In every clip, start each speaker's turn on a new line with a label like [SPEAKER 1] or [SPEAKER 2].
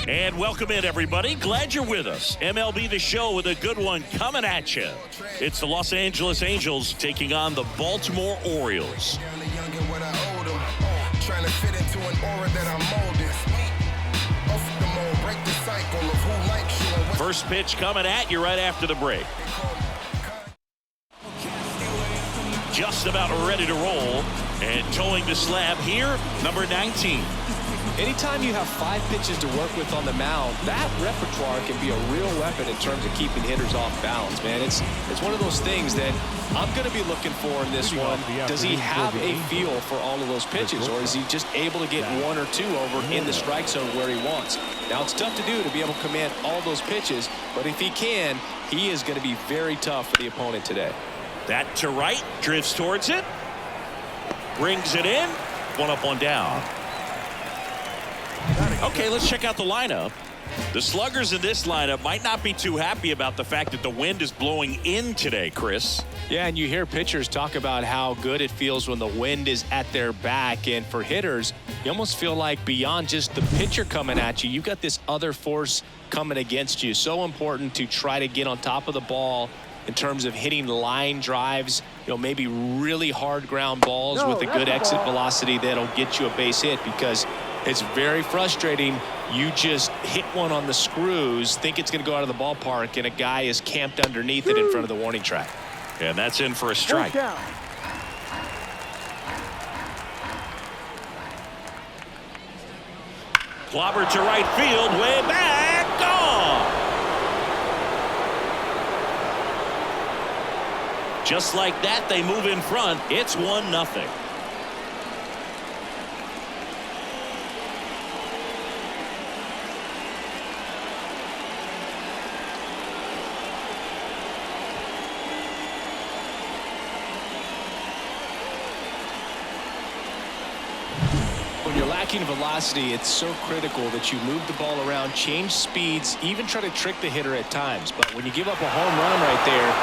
[SPEAKER 1] And welcome in, everybody. Glad you're with us. MLB The Show with a good one coming at you. It's the Los Angeles Angels taking on the Baltimore Orioles. First pitch coming at you right after the break. Just about ready to roll. And towing the slab here, number 19.
[SPEAKER 2] Anytime you have 5 pitches to work with on the mound, that repertoire can be a real weapon in terms of keeping hitters off balance, man. It's one of those things that I'm going to be looking for in this one. Does he have a feel for all of those pitches, or is he just able to get 1 or 2 over in the strike zone where he wants? Now, it's tough to do to be able to command all those pitches, but if he can, he is going to be very tough for the opponent today.
[SPEAKER 1] That to right, drifts towards it, brings it in, 1 up, 1 down. Okay, let's check out the lineup. The sluggers in this lineup might not be too happy about the fact that the wind is blowing in today, Chris.
[SPEAKER 2] Yeah, and you hear pitchers talk about how good it feels when the wind is at their back. And for hitters, you almost feel like beyond just the pitcher coming at you, you've got this other force coming against you. So important to try to get on top of the ball in terms of hitting line drives, maybe really hard ground balls with a good exit velocity that'll get you a base hit, because it's very frustrating. You just hit one on the screws, think it's going to go out of the ballpark, and a guy is camped underneath it in front of the warning track.
[SPEAKER 1] And that's in for a strike. Clobber to right field, way back, gone. Just like that, they move in front. It's 1-0.
[SPEAKER 2] When you're lacking velocity, it's so critical that you move the ball around, change speeds, even try to trick the hitter at times. But when you give up a home run right there,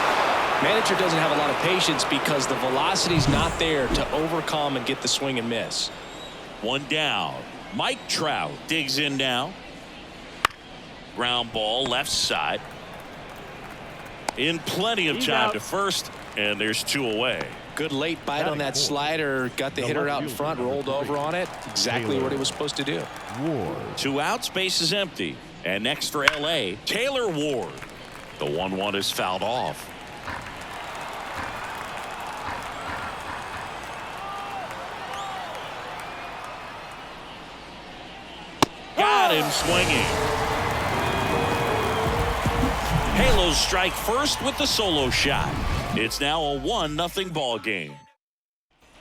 [SPEAKER 2] manager doesn't have a lot of patience because the velocity's not there to overcome and get the swing and miss.
[SPEAKER 1] 1 down. Mike Trout digs in now. Ground ball left side. In plenty of time to first, and there's 2 away.
[SPEAKER 2] Good late bite on that slider. Got the hitter out in front, rolled over on it. Exactly what he was supposed to do.
[SPEAKER 1] 2 outs, base is empty. And next for L.A., Taylor Ward. The 1-1 is fouled off. Got him swinging. Halos strike first with the solo shot. It's now a 1-0 ball game.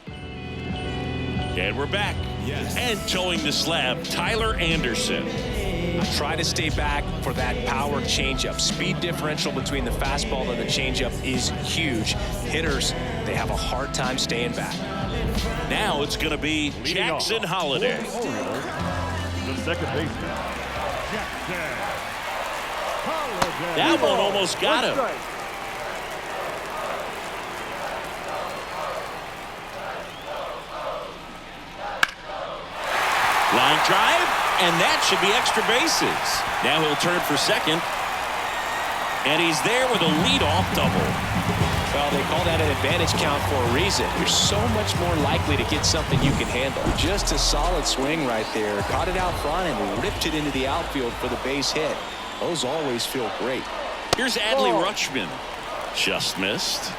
[SPEAKER 1] And we're back.
[SPEAKER 2] Yes.
[SPEAKER 1] And towing the slab, Tyler Anderson.
[SPEAKER 2] Try to stay back for that power changeup. Speed differential between the fastball and the changeup is huge. Hitters, they have a hard time staying back.
[SPEAKER 1] Now it's going to be Jackson Holliday.
[SPEAKER 3] The second baseman, Jackson Holliday.
[SPEAKER 1] That one almost got him. Line drive, and that should be extra bases. Now he'll turn for second, and he's there with a leadoff double.
[SPEAKER 2] Well, they call that an advantage count for a reason. You're so much more likely to get something you can handle. Just a solid swing right there. Caught it out front and ripped it into the outfield for the base hit. Those always feel great.
[SPEAKER 1] Here's Adley Rutschman. Just missed.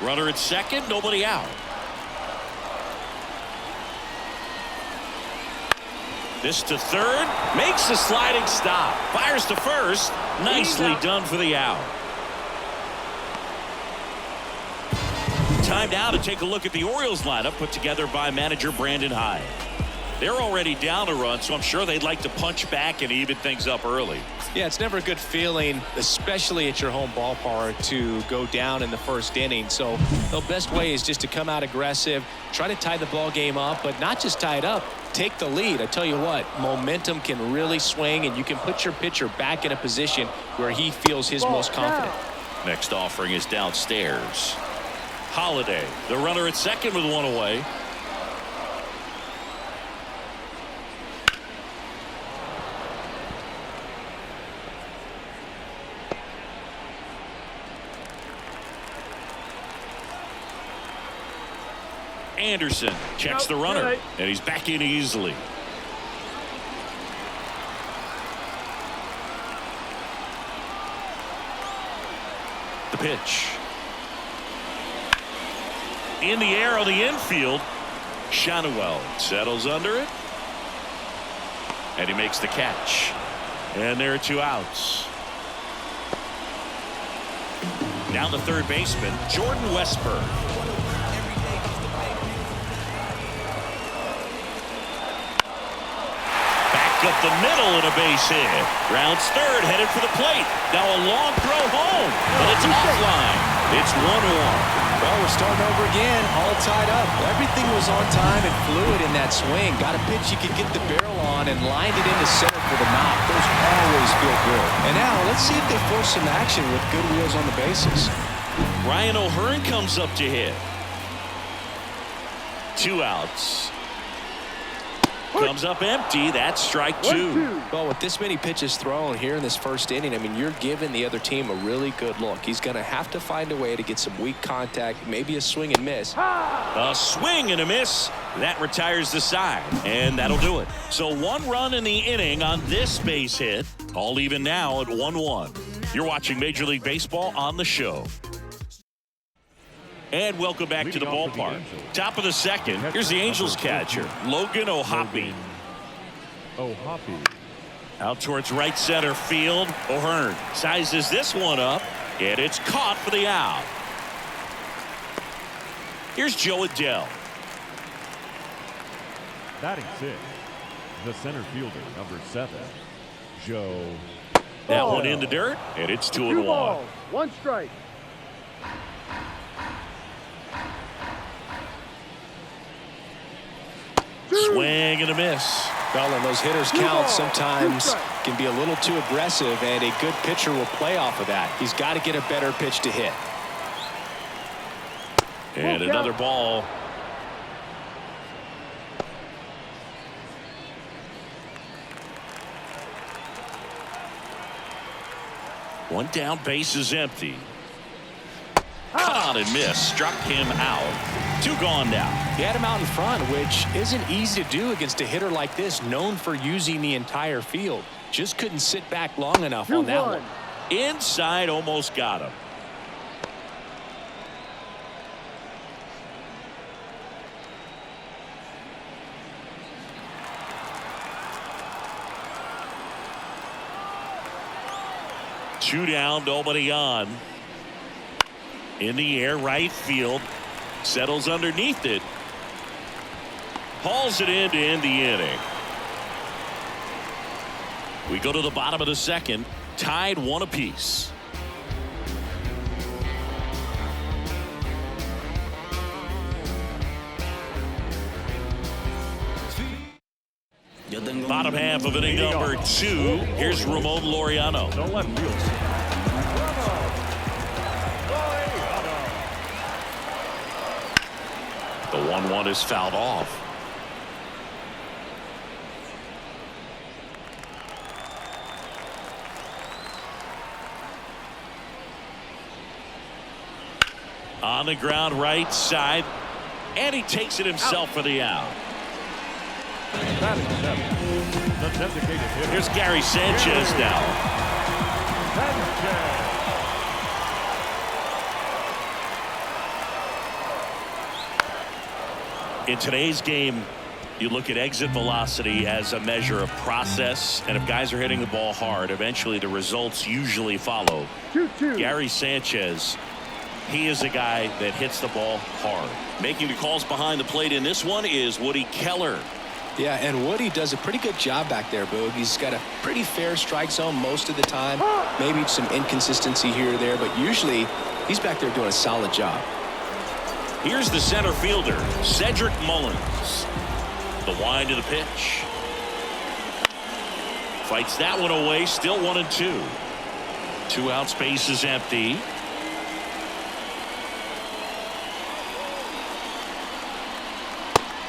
[SPEAKER 1] Runner at second, nobody out. This to third, makes the sliding stop. Fires to first. Nicely done for the out. Time now to take a look at the Orioles lineup put together by manager Brandon Hyde. They're already down a run, so I'm sure they'd like to punch back and even things up early.
[SPEAKER 2] Yeah, it's never a good feeling, especially at your home ballpark, to go down in the first inning. So the best way is just to come out aggressive, try to tie the ball game up, but not just tie it up, take the lead. I tell you what, momentum can really swing, and you can put your pitcher back in a position where he feels his most confident.
[SPEAKER 1] Next offering is downstairs. Holliday, the runner at second with 1 away. Anderson checks the runner, and he's back in easily. The pitch. In the air on the infield. Shanuel settles under it. And he makes the catch. And there are 2 outs. Down the third baseman, Jordan Westburg. Back up the middle and a base hit. Rounds third, headed for the plate. Now a long throw home, but it's offline. It's 1-1.
[SPEAKER 2] Well, we're starting over again, all tied up. Everything was on time and fluid in that swing. Got a pitch you could get the barrel on and lined it into center for the knock. Those always feel good. And now let's see if they force some action with good wheels on the bases.
[SPEAKER 1] Ryan O'Hearn comes up to hit. 2 outs. Comes up empty. That's strike 2.
[SPEAKER 2] Well, with this many pitches thrown here in this first inning, I mean, you're giving the other team a really good look. He's going to have to find a way to get some weak contact, maybe a swing and miss.
[SPEAKER 1] A swing and a miss. That retires the side, and that'll do it. So 1 run in the inning on this base hit. All even now at 1-1. You're watching Major League Baseball on the show. And welcome back to the ballpark. Top of the second. Here's the Angels catcher, Logan O'Hoppe. Out towards right center field. O'Hearn sizes this one up, and it's caught for the out. Here's Joe Adell.
[SPEAKER 3] Batting 6, the center fielder, number 7, Joe.
[SPEAKER 1] That one in the dirt, and it's 2-1.
[SPEAKER 4] 1 strike.
[SPEAKER 1] Swing and a miss.
[SPEAKER 2] Well, and those hitters count sometimes can be a little too aggressive, and a good pitcher will play off of that. He's got to get a better pitch to hit.
[SPEAKER 1] And another ball. One down, base is empty. Caught and missed. Struck him out. 2 gone now.
[SPEAKER 2] He had him out in front, which isn't easy to do against a hitter like this, known for using the entire field. Just couldn't sit back long enough on that one.
[SPEAKER 1] Inside, almost got him. Two down, nobody on. In the air, right field. Settles underneath it. Hauls it in to end the inning. We go to the bottom of the second. Tied 1 apiece. Bottom half of inning number 2. Here's Ramon Laureano.
[SPEAKER 3] The left fielder.
[SPEAKER 1] The 1-1 is fouled off. On the ground, right side, and he takes it himself for the out.
[SPEAKER 3] Batting 7, the designated hitter.
[SPEAKER 1] Here's Gary Sanchez now.
[SPEAKER 3] Sanchez.
[SPEAKER 1] In today's game, you look at exit velocity as a measure of process, and if guys are hitting the ball hard, eventually the results usually follow.
[SPEAKER 4] 2-2.
[SPEAKER 1] Gary Sanchez, he is a guy that hits the ball hard. Making the calls behind the plate in this one is Woody Keller.
[SPEAKER 2] Yeah, and Woody does a pretty good job back there, Boog. He's got a pretty fair strike zone most of the time. Maybe some inconsistency here or there, but usually he's back there doing a solid job.
[SPEAKER 1] Here's the center fielder, Cedric Mullins. The wind of the pitch. Fights that one away, still 1-2. 2 out, space is empty.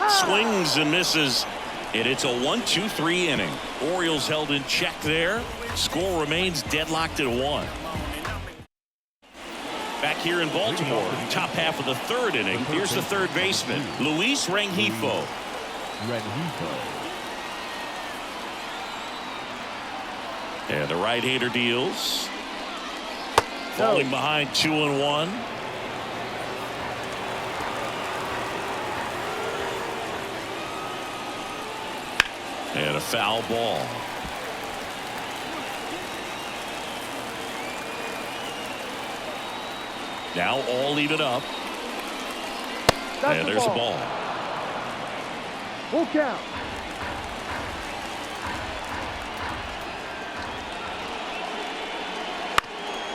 [SPEAKER 1] Swings and misses, and it's a 1-2-3 inning. Orioles held in check there. Score remains deadlocked at 1. Back here in Baltimore, top half of the third inning. Here's the third baseman, Luis Rengifo. And the right-hander deals. Falling behind 2-1. And a foul ball. Now all even up. And there's a ball.
[SPEAKER 4] Full count.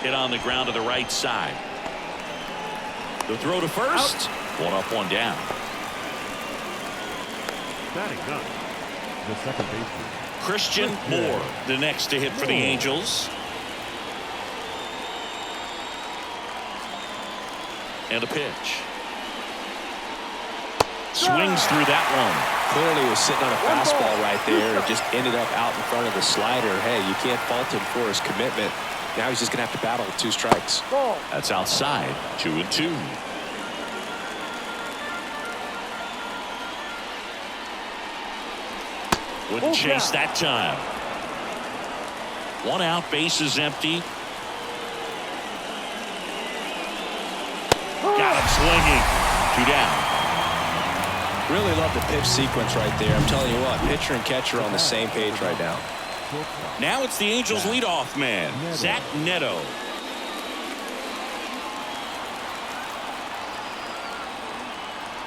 [SPEAKER 1] Hit on the ground to the right side. The throw to first. One up, one down.
[SPEAKER 3] Batting up, the second baseman,
[SPEAKER 1] Christian Moore, the next to hit for the Angels. And a pitch. Swings through that one.
[SPEAKER 2] Clearly was sitting on a fastball right there. It just ended up out in front of the slider. Hey, you can't fault him for his commitment. Now he's just going to have to battle with 2 strikes.
[SPEAKER 1] That's outside. 2-2. Wouldn't chase that time. 1 out, base is empty. Got him swinging. 2 down.
[SPEAKER 2] Really love the pitch sequence right there. I'm telling you what, pitcher and catcher are on the same page right now.
[SPEAKER 1] Now it's the Angels leadoff man, Zach Neto.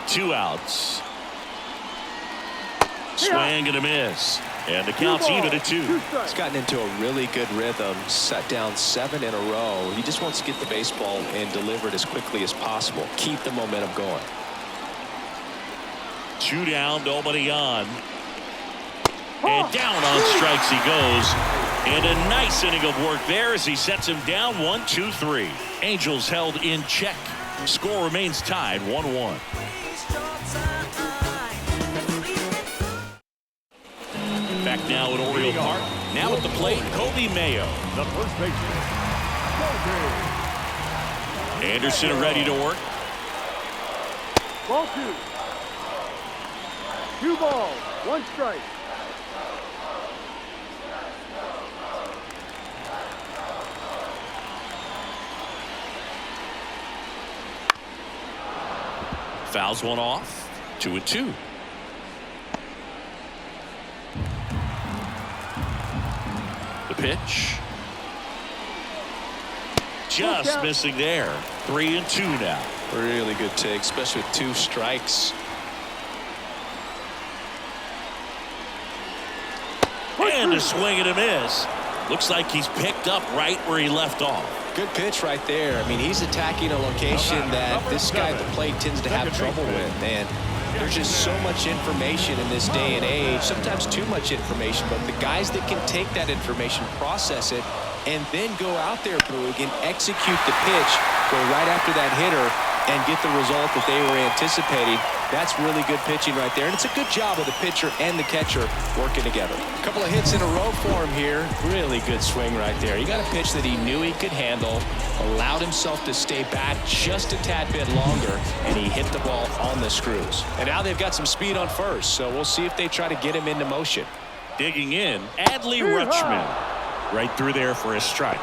[SPEAKER 1] Two outs. Swing and a miss. And the count's even at 2.
[SPEAKER 2] He's gotten into a really good rhythm, set down 7 in a row. He just wants to get the baseball and deliver it as quickly as possible. Keep the momentum going.
[SPEAKER 1] 2 down, nobody on. And down on strikes he goes. And a nice inning of work there as he sets him down 1-2-3. Angels held in check. Score remains tied 1-1. Back now at Oriole Park. Now at the plate, Kobe Mayo.
[SPEAKER 3] the first baseman,
[SPEAKER 1] Anderson ready to work.
[SPEAKER 4] Ball 2. 2 balls, 1 strike.
[SPEAKER 1] Fouls one off. 2-2. The pitch. Just missing there. 3-2 now.
[SPEAKER 2] Really good take, especially with 2 strikes.
[SPEAKER 1] And a swing and a miss. Looks like he's picked up right where he left off.
[SPEAKER 2] Good pitch right there. I mean, he's attacking a location that this guy at the plate tends to have trouble with. And there's just so much information in this day and age, sometimes too much information, but the guys that can take that information, process it, and then go out there, Boog, and execute the pitch, go right after that hitter, and get the result that they were anticipating. That's really good pitching right there. And it's a good job of the pitcher and the catcher working together. A couple of hits in a row for him here. Really good swing right there. He got a pitch that he knew he could handle, allowed himself to stay back just a tad bit longer, and he hit the ball on the screws. And now they've got some speed on first, so we'll see if they try to get him into motion.
[SPEAKER 1] Digging in, Adley Rutschman. Right through there for a strike.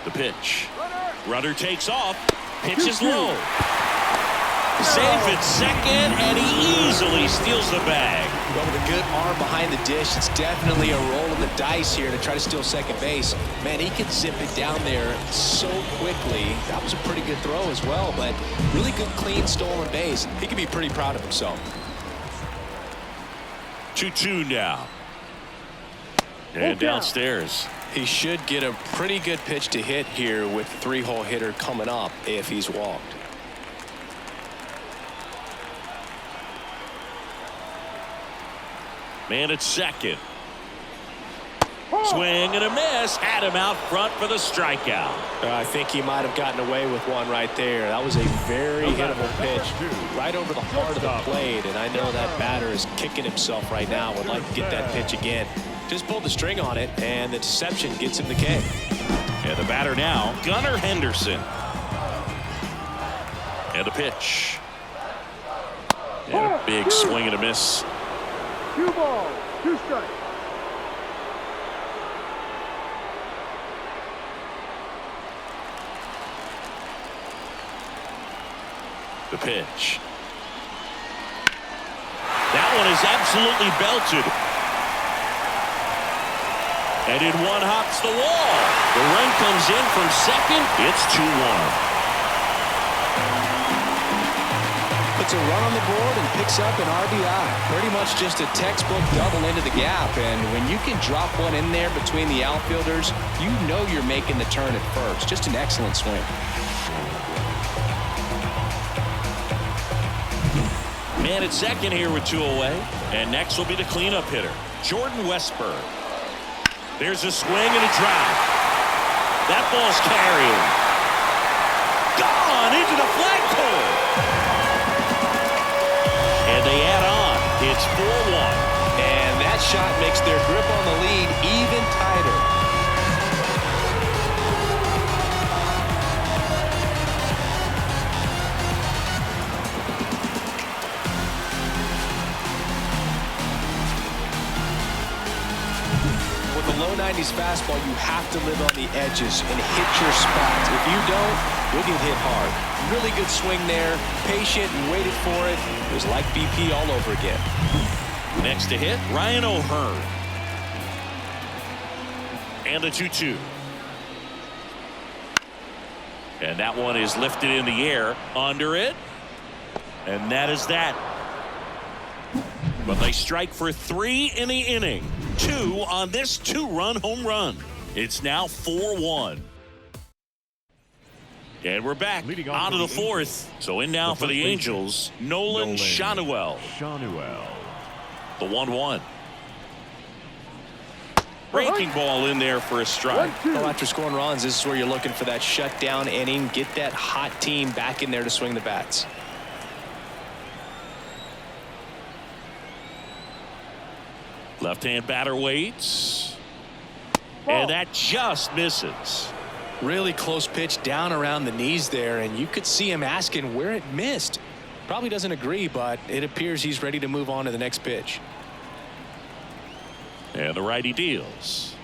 [SPEAKER 1] The pitch. Runner takes off. Pitch is low. Safe at second, and he easily steals the bag.
[SPEAKER 2] But with a good arm behind the dish, it's definitely a roll of the dice here to try to steal second base. Man, he can zip it down there so quickly. That was a pretty good throw as well, but really good, clean, stolen base. He can be pretty proud of himself.
[SPEAKER 1] 2-2 now. And downstairs.
[SPEAKER 2] He should get a pretty good pitch to hit here with the 3-hole hitter coming up if he's walked.
[SPEAKER 1] Man at second. Swing and a miss. Had him out front for the strikeout.
[SPEAKER 2] I think he might have gotten away with one right there. That was a very hittable pitch right over the heart of the plate. And I know that batter is kicking himself right now. Would like to get that pitch again. Just pulled the string on it, and the deception gets him the K.
[SPEAKER 1] And the batter now, Gunnar Henderson. And a pitch. And a big swing and a miss.
[SPEAKER 4] 2 balls, 2 strikes.
[SPEAKER 1] The pitch. That one is absolutely belted. And in one hops the wall. The run comes in from second. It's 2-1.
[SPEAKER 5] Puts a run on the board and picks up an RBI. Pretty much just a textbook double into the gap. And when you can drop one in there between the outfielders, you know you're making the turn at first. Just an excellent swing.
[SPEAKER 1] Man at second here with 2 away. And next will be the cleanup hitter, Jordan Westburg. There's a swing and a drive. That ball's carrying. Gone into the flagpole. And they add on. It's 4-1.
[SPEAKER 5] And that shot makes their grip on the lead even tighter. With the low 90s fastball, you have to live on the edges and hit your spots. If you don't, you'll get hit hard. Really good swing there. Patient and waited for it. It was like BP all over again.
[SPEAKER 1] Next to hit, Ryan O'Hearn. And the 2-2. And that one is lifted in the air. Under it. And that is that. But they strike for 3 in the inning. 2 on this 2-run home run. It's now 4-1. And we're back on to the 4th. So in now for the Angels, Nolan Schanuel. The 1-1. Breaking ball in there for a strike.
[SPEAKER 5] Well, after scoring runs, this is where you're looking for that shutdown inning. Get that hot team back in there to swing the bats.
[SPEAKER 1] Left-hand batter waits. And that just misses.
[SPEAKER 2] Really close pitch down around the knees there, and you could see him asking where it missed. Probably doesn't agree, but it appears he's ready to move on to the next pitch.
[SPEAKER 1] And the righty deals.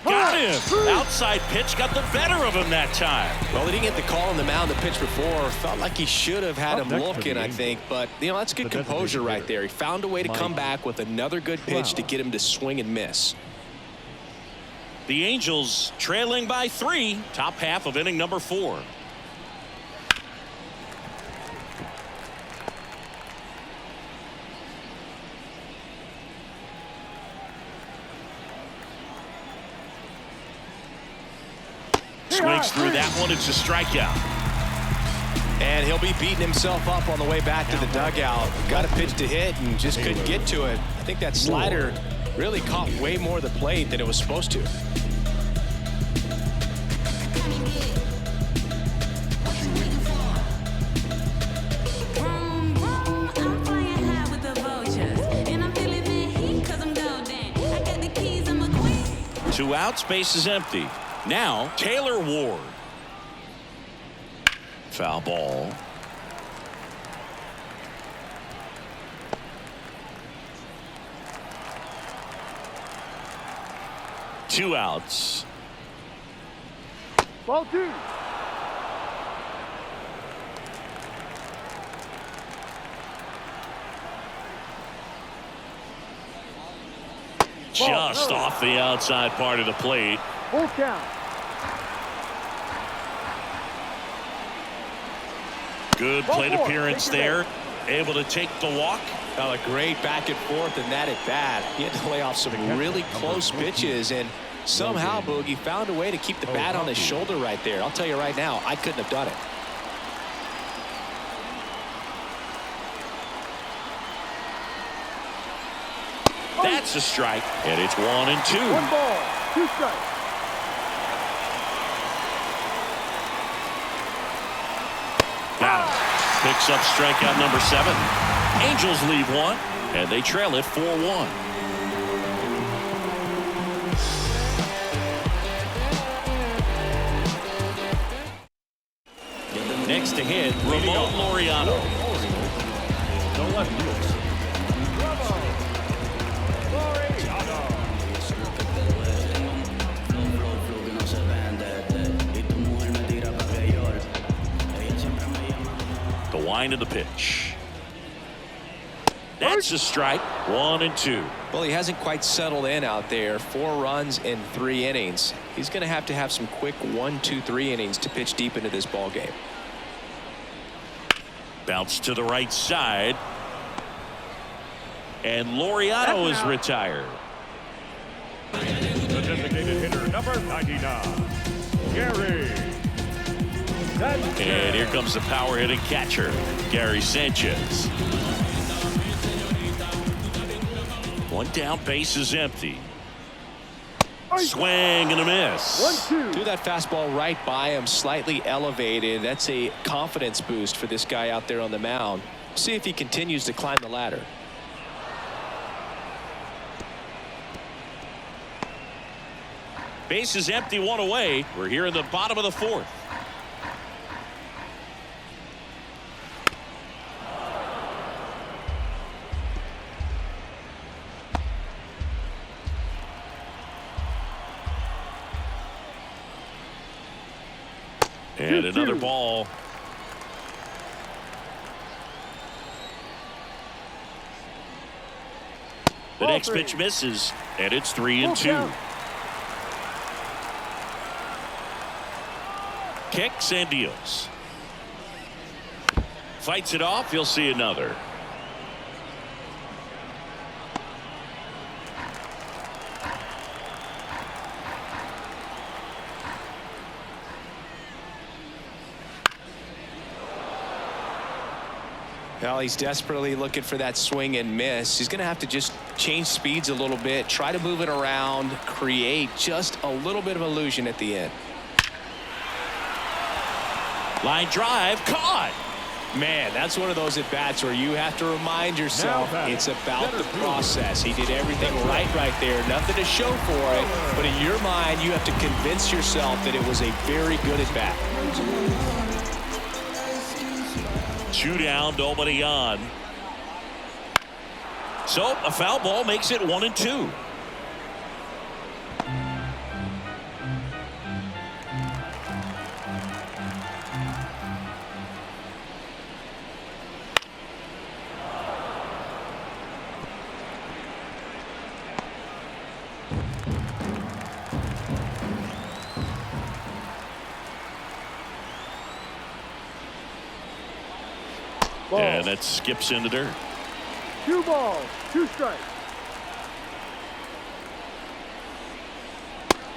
[SPEAKER 1] Got him. Outside pitch got the better of him that time.
[SPEAKER 2] Well, he didn't get the call on the mound the pitch before. Felt like he should have had him looking, I think. But, you know, that's good composure right there. He found a way to come back with another good pitch to get him to swing and miss.
[SPEAKER 1] The Angels trailing by 3. Top half of inning number 4. Swings through that one. It's a strikeout.
[SPEAKER 2] And he'll be beating himself up on the way back to the dugout. Got a pitch to hit and just couldn't get to it. I think that slider really caught way more of the plate than it was supposed to.
[SPEAKER 1] Two outs, base is empty. Now Taylor Ward. Foul ball. Two outs.
[SPEAKER 4] Ball 2.
[SPEAKER 1] Just off the outside part of the plate.
[SPEAKER 4] Full count.
[SPEAKER 1] Good plate appearance there. Able to take the walk.
[SPEAKER 2] A great back and forth and that at bat. He had to lay off some really close pitches, and somehow Boogie found a way to keep the bat on his shoulder right there. I'll tell you right now, I couldn't have done it.
[SPEAKER 1] That's a strike, and it's 1-2.
[SPEAKER 4] 1 ball, 2 strikes.
[SPEAKER 1] Got him. Picks up strikeout number 7. Angels leave 1, and they trail it 4-1. Next to hit, Ramon Laureano.
[SPEAKER 3] The left fielder.
[SPEAKER 1] The wind of the pitch. That's a strike. 1-2.
[SPEAKER 5] Well, he hasn't quite settled in out there. 4 runs in 3 innings. He's going to have some quick 1, 2, 3 innings to pitch deep into this ball game.
[SPEAKER 1] Bounce to the right side. And Laureano is retired.
[SPEAKER 3] The designated hitter, number 99, Gary.
[SPEAKER 1] And here comes the power hitting catcher, Gary Sanchez. 1 down, base is empty. Swing and a miss.
[SPEAKER 4] 1-2.
[SPEAKER 5] Threw that fastball right by him, slightly elevated. That's a confidence boost for this guy out there on the mound. See if he continues to climb the ladder.
[SPEAKER 1] Base is empty, 1 away. We're here in the bottom of the 4th. And another ball. The next pitch misses, and it's 3-2. Kicks and deals. Fights it off. You'll see another.
[SPEAKER 5] Well, he's desperately looking for that swing and miss. He's going to have to just change speeds a little bit, try to move it around, create just a little bit of illusion at the end.
[SPEAKER 1] Line drive, caught.
[SPEAKER 5] Man, that's one of those at-bats where you have to remind yourself it's about the process. He did everything right there. Nothing to show for it, but in your mind, you have to convince yourself that it was a very good at-bat.
[SPEAKER 1] 2 down, nobody on. So a foul ball makes it 1-2.
[SPEAKER 4] Ball.
[SPEAKER 1] And that skips in the dirt.
[SPEAKER 4] 2 balls, 2 strikes.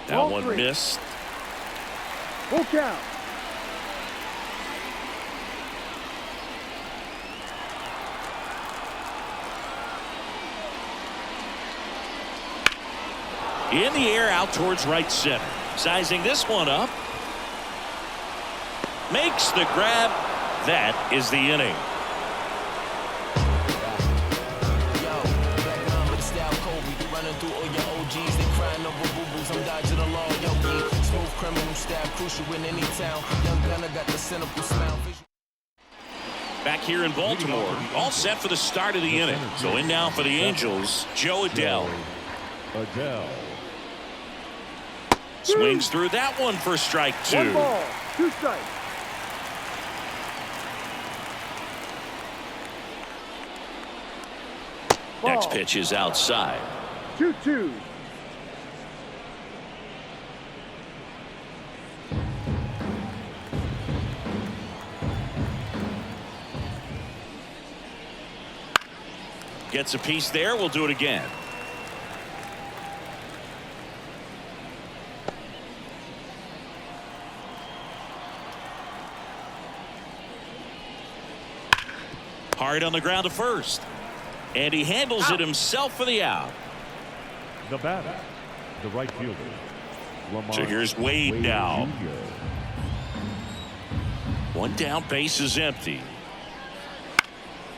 [SPEAKER 1] That
[SPEAKER 4] Ball
[SPEAKER 1] one
[SPEAKER 4] 3.
[SPEAKER 1] missed.
[SPEAKER 4] Full count.
[SPEAKER 1] In the air out towards right center. Sizing this one up. Makes the grab. That is the inning. Back here in Baltimore, all set for the start of the inning. So in now for the Angels, Joe Adell. Swings through that one for strike 2.
[SPEAKER 4] 1 ball, 2 strikes.
[SPEAKER 1] Next
[SPEAKER 4] Ball.
[SPEAKER 1] pitch is outside.
[SPEAKER 4] 2-2.
[SPEAKER 1] Gets a piece there. We'll do it again. Hard on the ground to first. And he handles it himself for the out.
[SPEAKER 3] The batter, the right fielder, Lamont
[SPEAKER 1] So here's Wade now.
[SPEAKER 3] Jr.
[SPEAKER 1] One down, base is empty.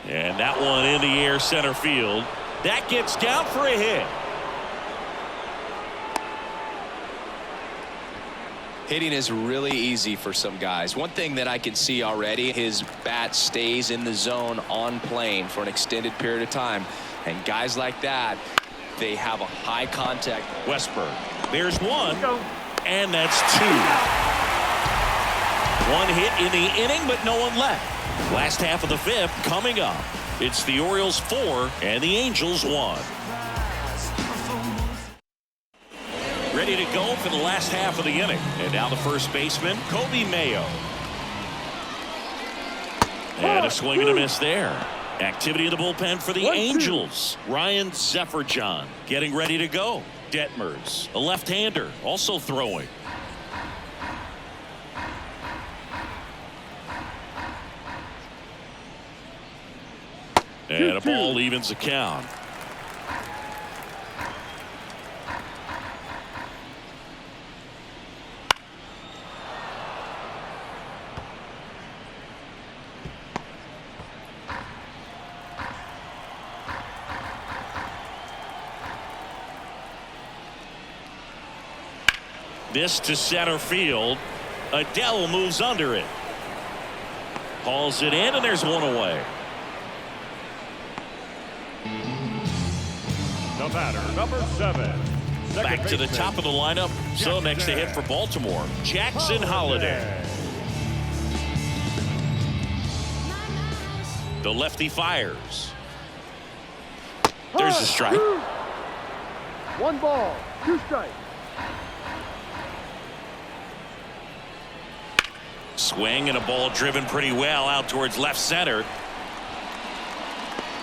[SPEAKER 1] And that one in the air, center field. That gets down for a hit.
[SPEAKER 5] Hitting is really easy for some guys. One thing that I can see already, his bat stays in the zone on plane for an extended period of time. And guys like that, they have a high contact.
[SPEAKER 1] Westberg. There's one. And that's two. One hit in the inning, but no one left. Last half of the fifth coming up. It's the Orioles 4 and the Angels 1. Ready to go for the last half of the inning. And now the first baseman, Kobe Mayo. And a swing and a miss there. Activity in the bullpen for the Angels. Ryan Zefferjohn getting ready to go. Detmers, a left-hander, also throwing. And a ball evens the count. This to center field. Adele moves under it. Hauls it in, and there's one away.
[SPEAKER 3] The batter, number 7.
[SPEAKER 1] Back to the top of the lineup. So next to hit for Baltimore, Jackson Holliday. The lefty fires. There's the strike.
[SPEAKER 4] 1 ball, 2 strikes.
[SPEAKER 1] Swing and a ball driven pretty well out towards left center.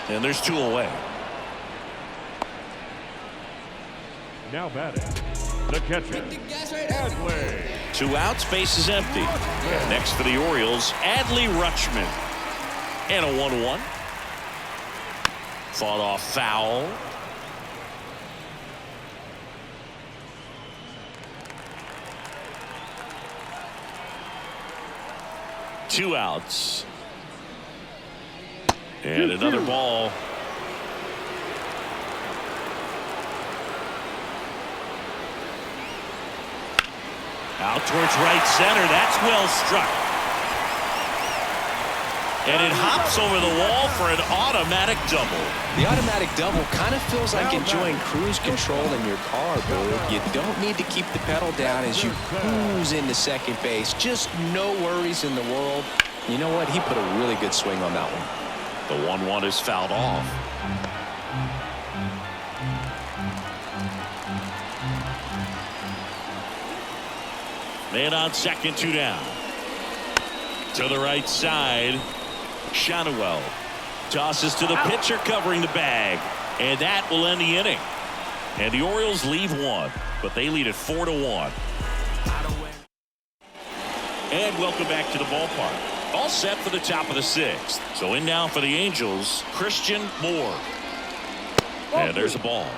[SPEAKER 1] And there's 2 away.
[SPEAKER 3] Now batting, the catcher, Adley.
[SPEAKER 1] 2 outs, base is empty. And next for the Orioles, Adley Rutschman. And a 1-1. Fought off foul. Two outs. And another ball. Out towards right center. That's well struck. And it hops over the wall for an automatic double.
[SPEAKER 5] The automatic double kind of feels like enjoying cruise control in your car, Boo. You don't need to keep the pedal down as you cruise into second base. Just no worries in the world. You know what? He put a really good swing on that one.
[SPEAKER 1] The 1-1 is fouled off. Man on second, 2 down. To the right side. Shanuel tosses to the pitcher covering the bag. And that will end the inning. And the Orioles leave 1. But they lead it 4-1. And welcome back to the ballpark. All set for the top of the 6th. So in now for the Angels, Christian Moore. And there's a ball.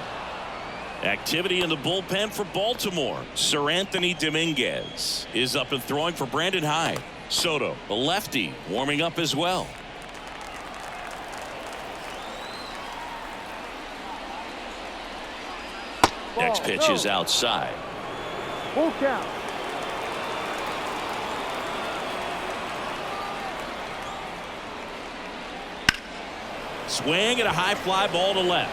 [SPEAKER 1] Activity in the bullpen for Baltimore. Sir Anthony Dominguez is up and throwing for Brandon Hyde. Soto, the lefty, warming up as well. Next pitch is outside.
[SPEAKER 4] Full count.
[SPEAKER 1] Swing and a high fly ball to left.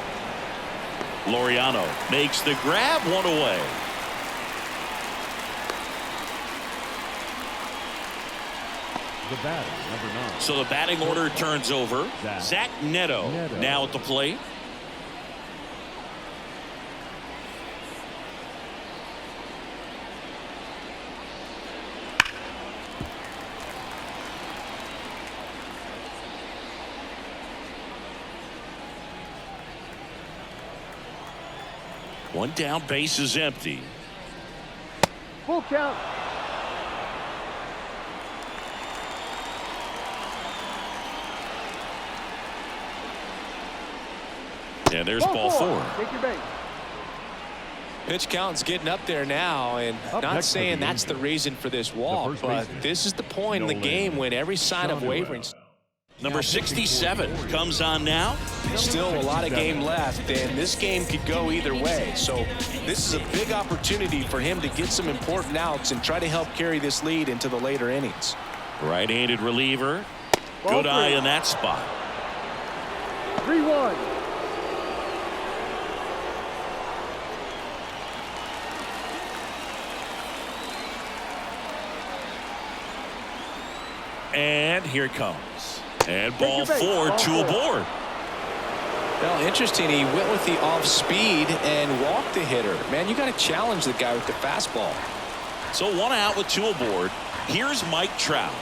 [SPEAKER 1] Laureano makes the grab, 1 away.
[SPEAKER 3] The batter, number 9.
[SPEAKER 1] So the batting order turns over. Zach Neto now at the plate. One down, base is empty.
[SPEAKER 4] Full count.
[SPEAKER 1] And there's ball 4.
[SPEAKER 4] Take your base.
[SPEAKER 2] Pitch count's getting up there now, and
[SPEAKER 3] Up
[SPEAKER 2] not
[SPEAKER 3] next for
[SPEAKER 2] saying
[SPEAKER 3] the
[SPEAKER 2] that's the reason for this walk,
[SPEAKER 3] first
[SPEAKER 2] but
[SPEAKER 3] baseman,
[SPEAKER 2] this is the point in the
[SPEAKER 3] Nolan
[SPEAKER 2] game when every sign of wavering.
[SPEAKER 1] Number 67 comes on now.
[SPEAKER 2] Still a lot of game left, and this game could go either way. So this is a big opportunity for him to get some important outs and try to help carry this lead into the later innings.
[SPEAKER 1] Right-handed reliever.
[SPEAKER 4] Ball
[SPEAKER 1] Good eye
[SPEAKER 4] three.
[SPEAKER 1] in that spot.
[SPEAKER 4] 3-1.
[SPEAKER 1] And here it comes. And ball
[SPEAKER 4] your base.
[SPEAKER 1] 4,
[SPEAKER 4] Ball
[SPEAKER 1] 2
[SPEAKER 4] 4.
[SPEAKER 1] aboard.
[SPEAKER 2] Well, interesting. He went with the off speed and walked the hitter. Man, you got to challenge the guy with the fastball.
[SPEAKER 1] So 1 out with 2 aboard. Here's Mike Trout.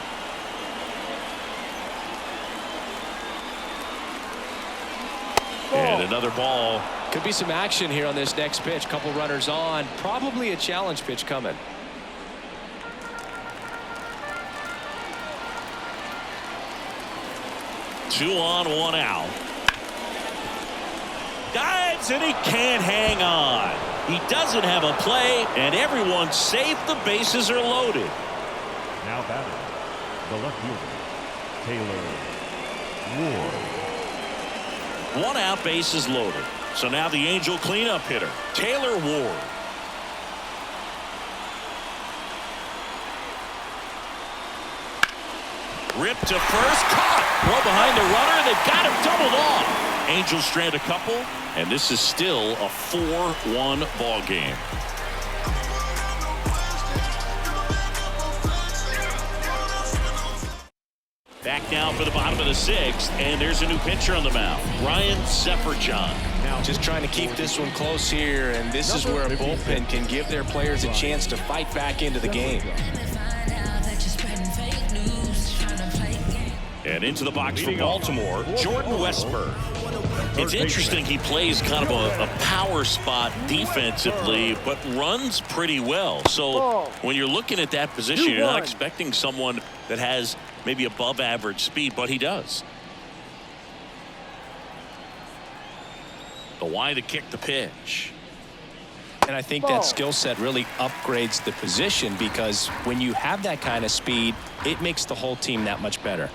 [SPEAKER 1] And another ball.
[SPEAKER 2] Could be some action here on this next pitch. Couple runners on. Probably a challenge pitch coming.
[SPEAKER 1] Two on, 1 out. Dives, and he can't hang on. He doesn't have a play, and everyone's safe. The bases are loaded.
[SPEAKER 3] Now batting, the left fielder, Taylor Ward.
[SPEAKER 1] 1 out, bases loaded. So now the Angel cleanup hitter, Taylor Ward. Ripped to first, caught. Throw behind the runner, they've got him doubled off. Angels strand a couple, and this is still a 4-1 ball game. Back now for the bottom of the 6th, and there's a new pitcher on the mound, Ryan Sefferjohn.
[SPEAKER 2] Now just trying to keep this one close here, and this is where a bullpen can give their players a chance to fight back into the game.
[SPEAKER 1] And into the box for Baltimore, Jordan Westburg. It's interesting he plays kind of a power spot defensively, but runs pretty well. So when you're looking at that position, you're not expecting someone that has maybe above average speed, but he does. The wide to kick the pitch.
[SPEAKER 2] And I think that skill set really upgrades the position, because when you have that kind of speed, it makes the whole team that much better.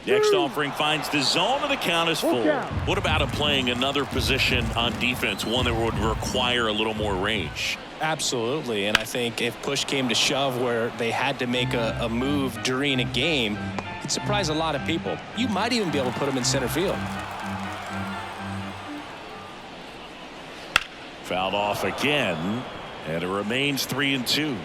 [SPEAKER 1] Next offering finds the zone, and the count is full. What about him playing another position on defense, one that would require a little more range?
[SPEAKER 2] Absolutely, and I think if push came to shove where they had to make a move during a game, it'd surprise a lot of people. You might even be able to put him in center field.
[SPEAKER 1] Fouled off again, and it remains 3-2.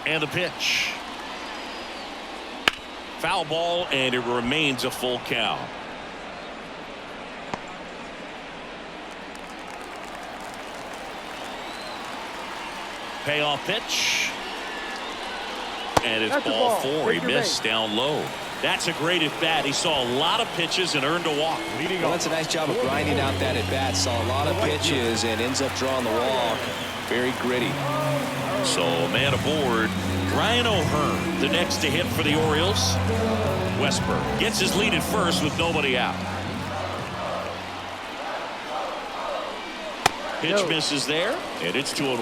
[SPEAKER 1] And the pitch. Foul ball, and it remains a full count. Payoff pitch. And it's ball 4. He missed down low. That's a great at bat. He saw a lot of pitches and earned a walk.
[SPEAKER 5] Well, that's a nice job of grinding out that at bat. Saw a lot of pitches and ends up drawing the walk. Very gritty.
[SPEAKER 1] So man aboard, Ryan O'Hearn, the next to hit for the Orioles. Westburg gets his lead at first with nobody out. Pitch misses there, and it's 2-1.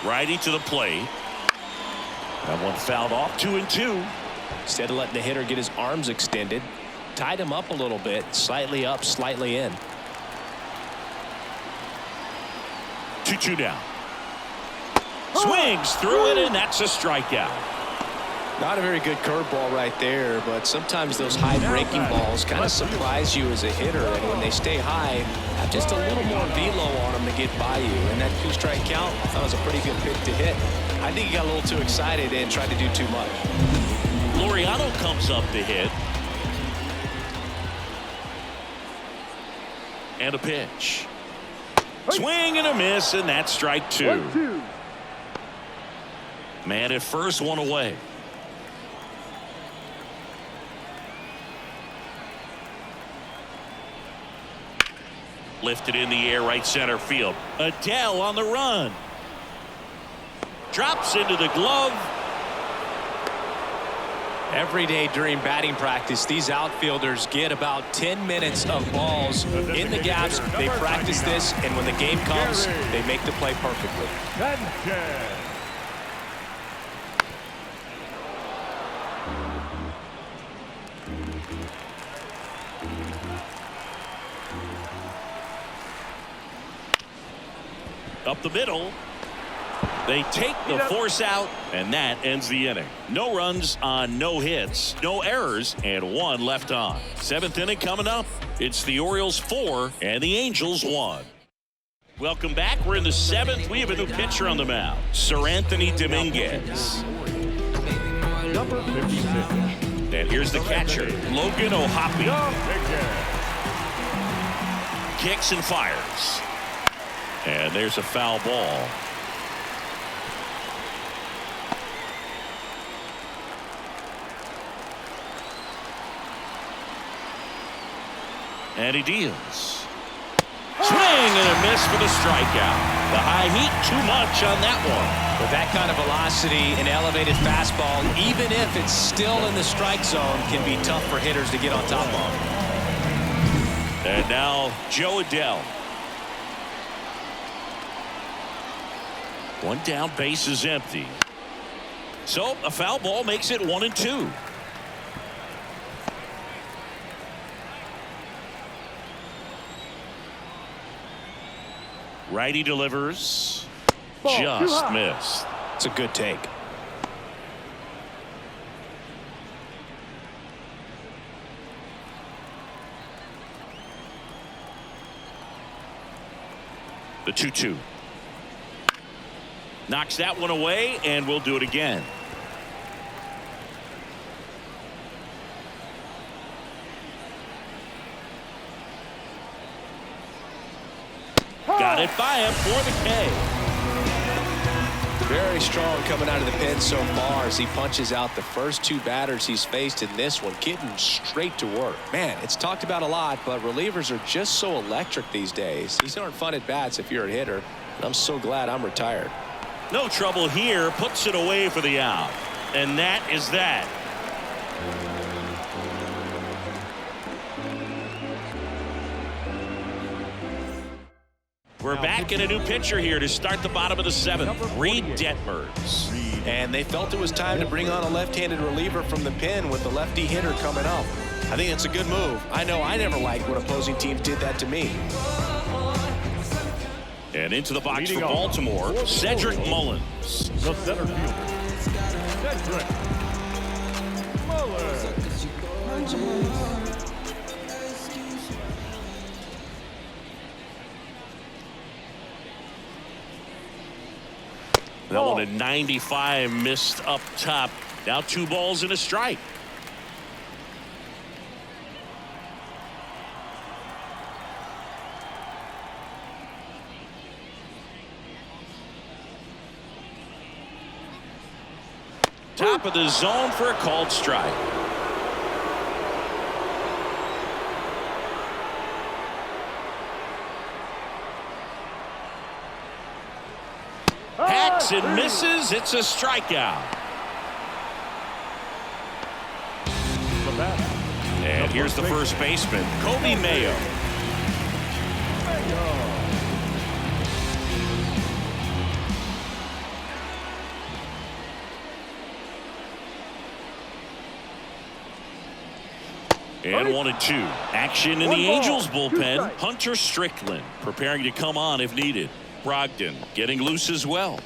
[SPEAKER 1] Righty to the plate. That one fouled off. 2-2.
[SPEAKER 2] Instead of letting the hitter get his arms extended, tied him up a little bit, slightly up, slightly in.
[SPEAKER 1] 2-2 down. Swings through it, and that's a strikeout.
[SPEAKER 2] Not a very good curveball right there, but sometimes those high breaking balls kind of surprise you as a hitter, and when they stay high, have just a little more velo on them to get by you. And that 2-strike count, I thought was a pretty good pick to hit. I think he got a little too excited and tried to do too much.
[SPEAKER 1] Laureano comes up to hit. And a pitch. Swing and a miss, and that's strike 2.
[SPEAKER 4] 1-2.
[SPEAKER 1] Man at first, one away. Lifted in the air, right center field. Adele on the run. Drops into the glove.
[SPEAKER 2] Every day during batting practice, these outfielders get about 10 minutes of balls in the gaps. They practice this, and when the game comes, they make the play perfectly.
[SPEAKER 1] Up the middle. They take the force out, and that ends the inning. No runs on no hits, no errors, and 1 left on. 7th inning coming up. It's the Orioles 4 and the Angels 1. Welcome back. We're in the 7th. We have a new pitcher on the mound, Sir Anthony Dominguez.
[SPEAKER 3] Number 56.
[SPEAKER 1] And here's the catcher, Logan O'Hoppe. Kicks and fires. And there's a foul ball. And he deals. Swing and a miss for the strikeout. The high heat, too much on that one.
[SPEAKER 2] With that kind of velocity, an elevated fastball, even if it's still in the strike zone, can be tough for hitters to get on top of.
[SPEAKER 1] And now Joe Adele. 1 down, base is empty. So a foul ball makes it 1-2. Righty delivers. Just missed.
[SPEAKER 2] It's a good take.
[SPEAKER 1] The 2-2. Knocks that one away, and we'll do it again. Got it by him for the K.
[SPEAKER 5] Very strong coming out of the pen so far as he punches out the first 2 batters he's faced in this one, getting straight to work. Man, it's talked about a lot, but relievers are just so electric these days. These aren't fun at bats if you're a hitter. I'm so glad I'm retired.
[SPEAKER 1] No trouble here. Puts it away for the out. And that is that. We're back in a new pitcher here to start the bottom of the 7th. Reed Detmers.
[SPEAKER 5] And they felt it was time to bring on a left-handed reliever from the pen with the lefty hitter coming up. I think it's a good move. I know I never liked when opposing teams did that to me.
[SPEAKER 1] And into the box for Baltimore, Cedric Mullins.
[SPEAKER 3] The center fielder, Cedric Mullins.
[SPEAKER 1] That one at 95, missed up top. Now 2 balls and a strike. Top of the zone for a called strike. Hacks and misses. It's a strikeout. And here's the first baseman, Kobe Mayo. And 1-2. Action in the Angels bullpen. Hunter Strickland preparing to come on if needed. Brogdon getting loose as well.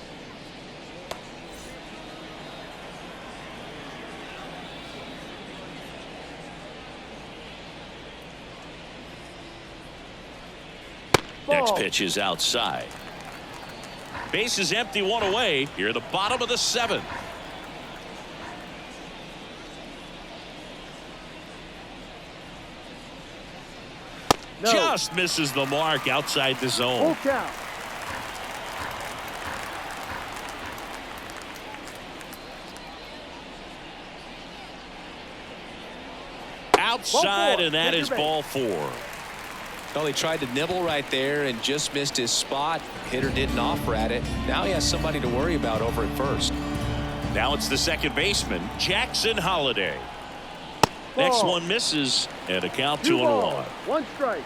[SPEAKER 1] Next pitch is outside. Base is empty, 1 away. Here at the bottom of the 7th.
[SPEAKER 4] No.
[SPEAKER 1] Just misses the mark outside the zone.
[SPEAKER 4] Full count.
[SPEAKER 1] Outside, and that is ball 4.
[SPEAKER 5] Well, he tried to nibble right there and just missed his spot. Hitter didn't offer at it. Now he has somebody to worry about over at first.
[SPEAKER 1] Now it's the second baseman, Jackson Holliday. Next one misses, and a count 2-1.
[SPEAKER 4] 1 strike.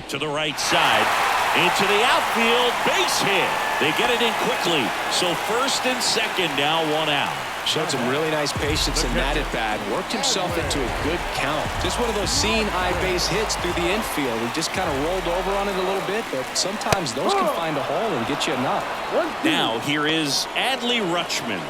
[SPEAKER 1] To the right side, into the outfield, base hit. They get it in quickly. So first and second, now 1 out.
[SPEAKER 5] Showed some really nice patience in that at bat. Worked himself into a good count. Just one of those seeing eye base hits through the infield. He just kind of rolled over on it a little bit, but sometimes those can find a hole and get you a knock.
[SPEAKER 1] Now here is Adley Rutschman.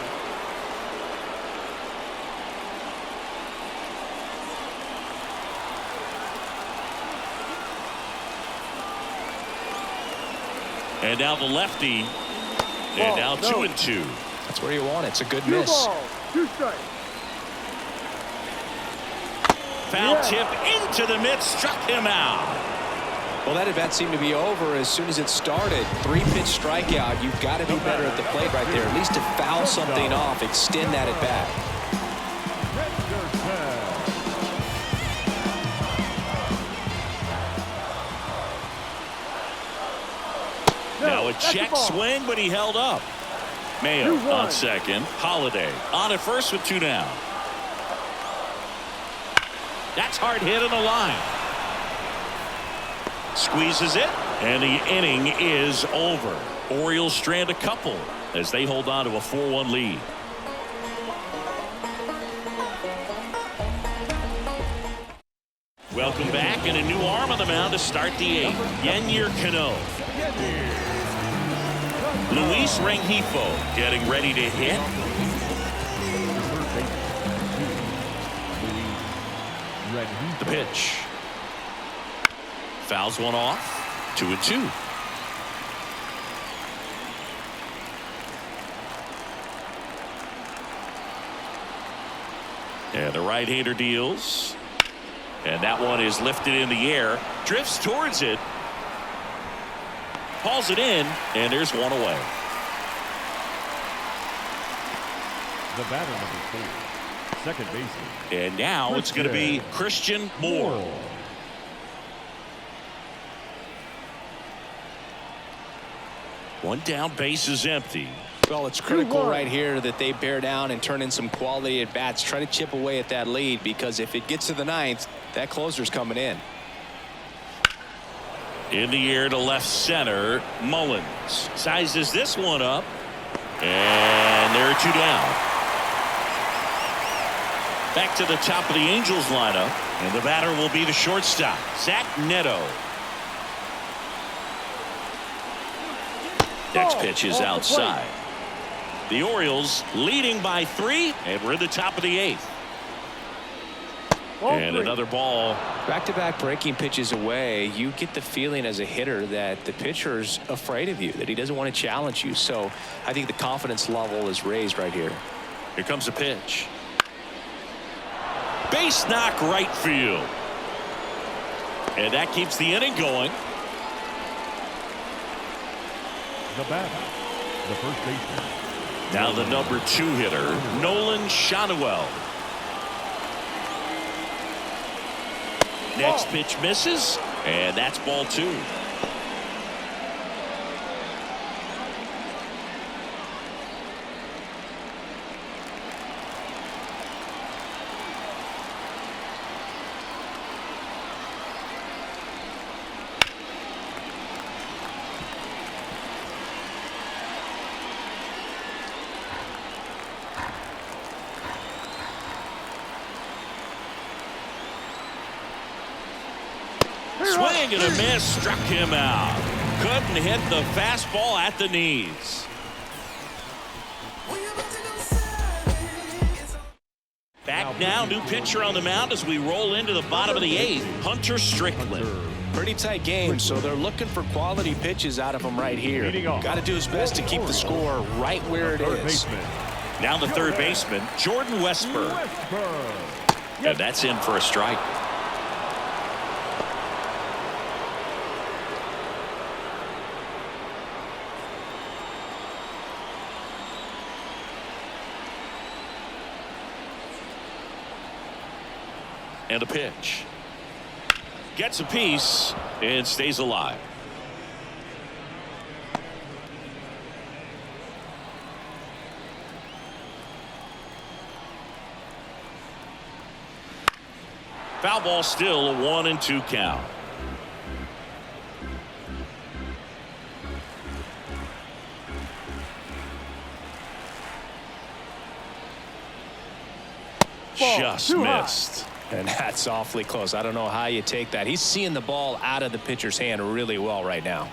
[SPEAKER 1] And now the lefty. And now 2-2.
[SPEAKER 5] That's where you want it. It's a good
[SPEAKER 4] 2
[SPEAKER 5] miss.
[SPEAKER 4] balls, 2 strikes.
[SPEAKER 1] Foul tip into the mitt, struck him out.
[SPEAKER 5] Well, that at bat seemed to be over as soon as it started. 3-pitch strikeout. You've got to be better at the plate right there. At least to foul something off, extend that at bat.
[SPEAKER 1] Now a check swing, but he held up. Mayo on second. Holliday on at first with 2 down. That's hard hit on the line. Squeezes it, and the inning is over. Orioles strand a couple as they hold on to a 4-1 lead. Welcome back, and a new arm on the mound to start the 8th. Yennier Cano. Luis Rengifo getting ready to hit. The pitch. Fouls one off. 2-2. And the right-hander deals. And that one is lifted in the air. Drifts towards it. Hauls it in, and there's one away.
[SPEAKER 3] The batter, number 4, second baseman.
[SPEAKER 1] And now it's going to be Christian Moore. One down, base is empty.
[SPEAKER 5] Well, it's critical right here that they bear down and turn in some quality at bats. Try to chip away at that lead, because if it gets to the 9th, that closer's coming in.
[SPEAKER 1] In the air to left center, Mullins sizes this one up, and there are 2 down. Back to the top of the Angels lineup, and the batter will be the shortstop, Zach Neto. Next pitch is outside. The Orioles leading by 3, and we're at the top of the 8th. And another ball.
[SPEAKER 5] Back-to-back breaking pitches away, you get the feeling as a hitter that the pitcher's afraid of you, that he doesn't want to challenge you. So I think the confidence level is raised right here.
[SPEAKER 1] Here comes a pitch. Base knock right field. And that keeps the inning going.
[SPEAKER 3] The batter, the first baseman.
[SPEAKER 1] Now the number 2 hitter, Nolan Schanuel. Next pitch misses, and that's ball 2. Swing and a miss, struck him out. Couldn't hit the fastball at the knees. Back now, new pitcher on the mound as we roll into the bottom of the 8th, Hunter Strickland.
[SPEAKER 5] Pretty tight game, so they're looking for quality pitches out of him right here. Got to do his best to keep the score right where it is.
[SPEAKER 1] Now the third baseman, Jordan Westburg. And that's in for a strike. And a pitch. Gets a piece and stays alive. Foul ball, still a 1-2 count. Just missed.
[SPEAKER 2] And that's awfully close. I don't know how you take that. He's seeing the ball out of the pitcher's hand really well right now.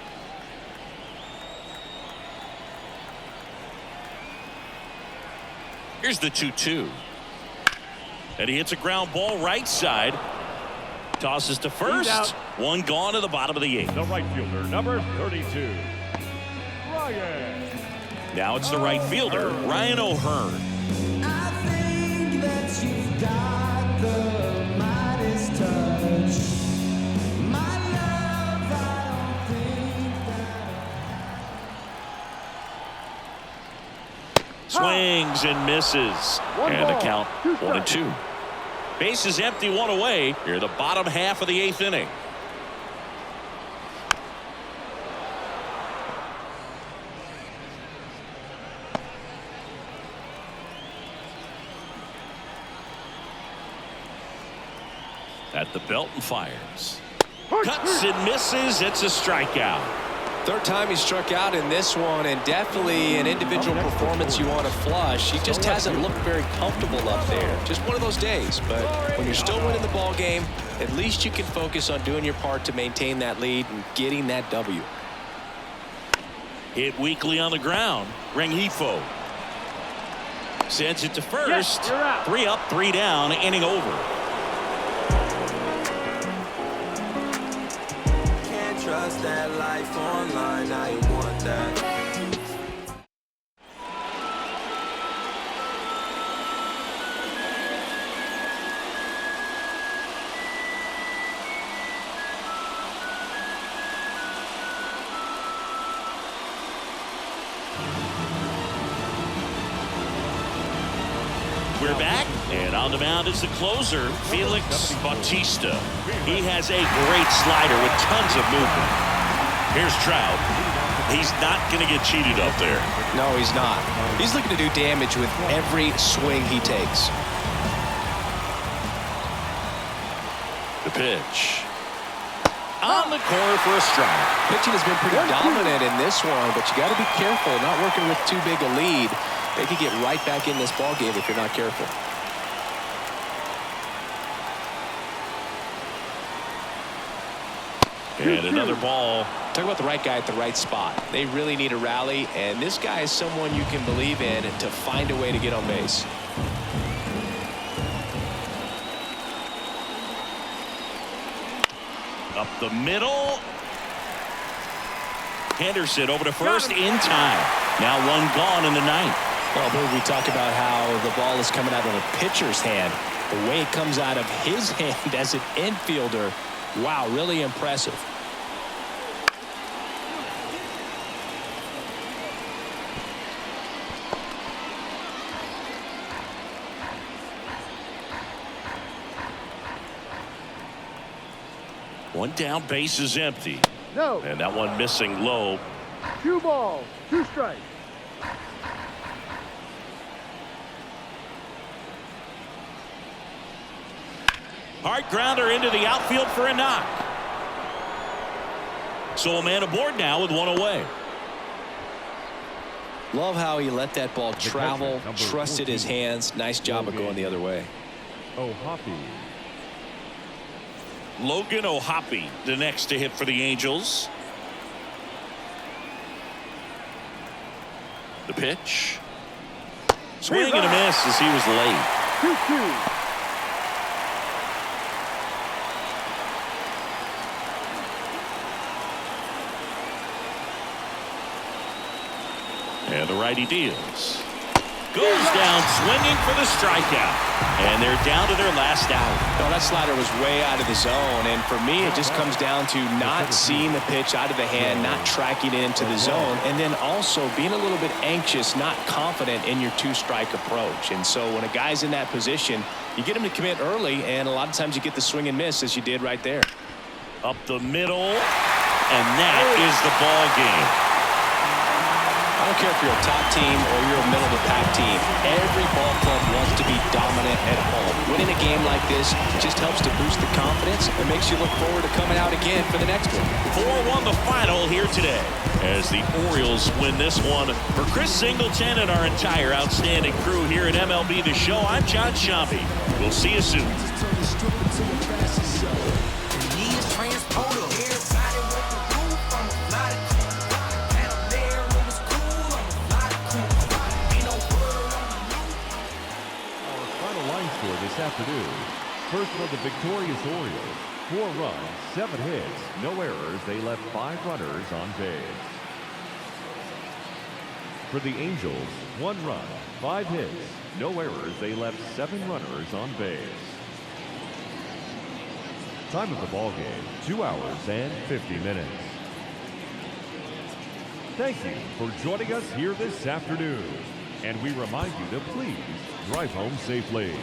[SPEAKER 1] Here's the 2-2. And he hits a ground ball right side. Tosses to first. One gone to the bottom of the 8th.
[SPEAKER 3] The right fielder, number 32, Ryan.
[SPEAKER 1] Now it's the right fielder, Ryan O'Hearn.
[SPEAKER 6] I think that you've got the Midas touch. My love, I don't think that.
[SPEAKER 1] Swings and misses. And the count 1-2. Base is empty, one away. Here the bottom half of the 8th inning. At the belt and fires. Cuts and misses. It's a strikeout.
[SPEAKER 5] Third time he struck out in this one, and definitely an individual performance you want to flush. He just hasn't looked very comfortable up there. Just one of those days. But when you're still winning the ball game, at least you can focus on doing your part to maintain that lead and getting that W.
[SPEAKER 1] Hit weakly on the ground. Rengifo sends it to first.
[SPEAKER 4] Yes, you're out.
[SPEAKER 1] 3 up, 3 down, inning over.
[SPEAKER 6] Trust that life online, I want that.
[SPEAKER 1] We're back, and on the mound is the closer, Felix Bautista. He has a great slider with tons of movement. Here's Trout. He's not going to get cheated up there.
[SPEAKER 5] No, he's not. He's looking to do damage with every swing he takes.
[SPEAKER 1] The pitch. On the corner for a strike.
[SPEAKER 5] Pitching has been pretty dominant in this one, but you got to be careful, not working with too big a lead. They could get right back in this ball game if you're not careful.
[SPEAKER 1] And another ball.
[SPEAKER 5] Talk about the right guy at the right spot. They really need a rally, and this guy is someone you can believe in to find a way to get on base.
[SPEAKER 1] Up the middle. Henderson over to first in time. Now one gone in the 9th.
[SPEAKER 5] Well, Bill, we talk about how the ball is coming out of a pitcher's hand. The way it comes out of his hand as an infielder, wow, really impressive.
[SPEAKER 1] One down, base is empty.
[SPEAKER 4] No.
[SPEAKER 1] And that one missing low.
[SPEAKER 4] 2 balls, 2 strikes.
[SPEAKER 1] Hard grounder into the outfield for a knock. So a man aboard now with one away.
[SPEAKER 5] Love how he let that ball travel, trusted his hands. Nice job of going the other way.
[SPEAKER 3] Oh, Hoppy.
[SPEAKER 1] Logan O'Hoppe, the next to hit for the Angels. The pitch. Swing and a miss as he was late.
[SPEAKER 4] 2-2.
[SPEAKER 1] And the righty deals. Goes down swinging for the strikeout. And they're down to their last out.
[SPEAKER 2] Well, that slider was way out of the zone, and for me, it just comes down to not seeing the pitch out of the hand, not tracking it into the zone, and then also being a little bit anxious, not confident in your two-strike approach. And so when a guy's in that position, you get him to commit early, and a lot of times you get the swing and miss, as you did right there.
[SPEAKER 1] Up the middle, and that is the ball game.
[SPEAKER 5] I don't care if you're a top team or you're a middle-of-the-pack team. Every ball club wants to be dominant at home. Winning a game like this just helps to boost the confidence and makes you look forward to coming out again for the next one.
[SPEAKER 1] 4-1 the final here today as the Orioles win this one. For Chris Singleton and our entire outstanding crew here at MLB The Show, I'm John Shambi. We'll see you soon.
[SPEAKER 3] This afternoon. First for the victorious Orioles. 4 runs, 7 hits, no errors. They left 5 runners on base. For the Angels, 1 run, 5 hits, no errors. They left 7 runners on base. Time of the ball game, 2 hours and 50 minutes. Thank you for joining us here this afternoon. And we remind you to please drive home safely.